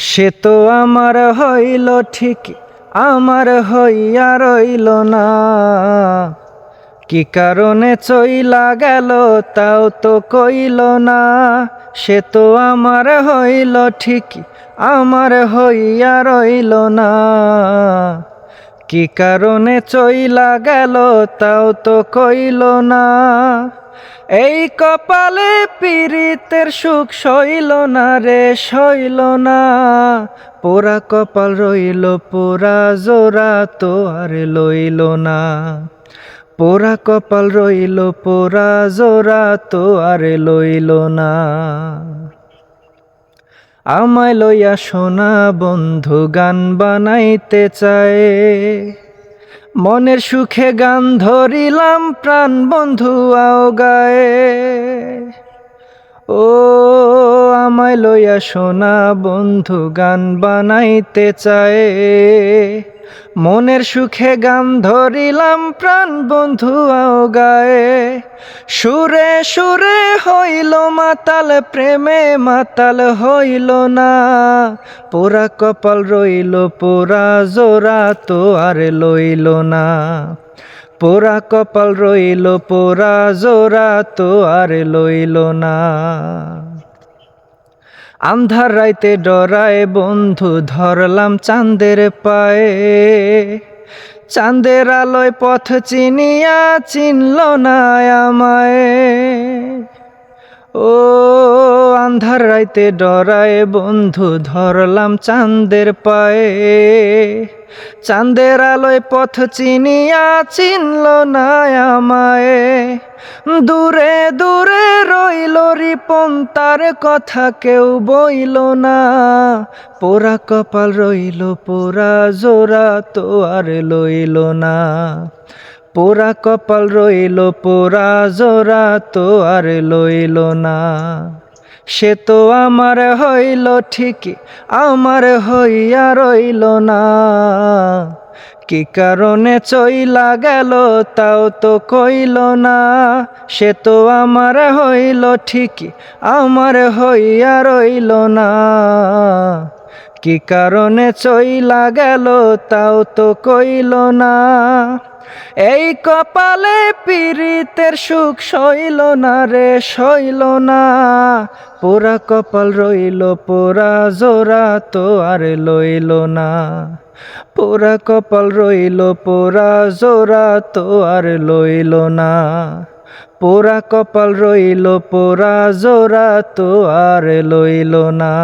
সে তো আমার হইল ঠিক, আমার হইয়া রইল না। কি কারণে চইলা গেল তাও তো কইল না। সে তো আমার হইল ঠিক, আমার হইয়া রইল না। কি কারণে চইলা গেল তাও তো কইল না। এই কপালে পীড়িতের সুখ সইল না রে, সইল না। পোড়া কপাল রইল পোড়া, জোড়া তো আর লইল না। পোড়া কপাল রইল পোড়া, জোড়া তো আর লইল না। আমায় লইয়া সোনা বন্ধু গান বানাইতে চায়, মনের সুখে গান ধরিলাম প্রাণ বন্ধু আও গায়ে। ও আমায় লইয়া সোনা বন্ধু গান বানাইতে চায়, মনের সুখে গান ধরিলাম প্রাণ বন্ধু আও গায়ে। সুরে সুরে হইল মাতাল, প্রেমে মাতাল হইল না। পোড়া কপাল রইল পোড়া, জোড়া তো আর লইল না। পোড়া কপাল রইল পোড়া, জোড়া তো আর লইল না। আন্ধার রাইতে ডরায় বন্ধু ধরলাম চাঁদের পায়ে, চাঁদের আলোয় পথ চিনিয়া চিনল না আমায়। ও আন্ধার রাইতে ডরায় বন্ধু ধরলাম চাঁদের পায়ে, চাঁদের আলোয় পথ চিনিয়া চিনল না আমায়। দূরে দূরে রইল রিপন, তার কথা কেউ বইল না। পোড়া কপাল রইল পোড়া, জোড়া তো আর লইল না। পোড়া কপাল রইল পোড়া, জোড়া তো আর লইল না। সে তো আমার হইল ঠিক, আমার হইয়া রইল না। কি কারণে চইলা গেল তাও তো কইল না। সে তো আমার হইল ঠিক, আমার হইয়া রইল না। কি কারণে চইলা গেল তাও তো কইল না। এই কপালে পীড়িতের সুখ সইল না রে, সইল না। পোড়া কপাল রইল পোড়া, জোড়া তো আর লইল না। পোড়া কপাল রইল পোড়া, জোড়া তো আর লইল না। পোড়া কপাল রইল পোড়া, জোড়া তো আর লইল না।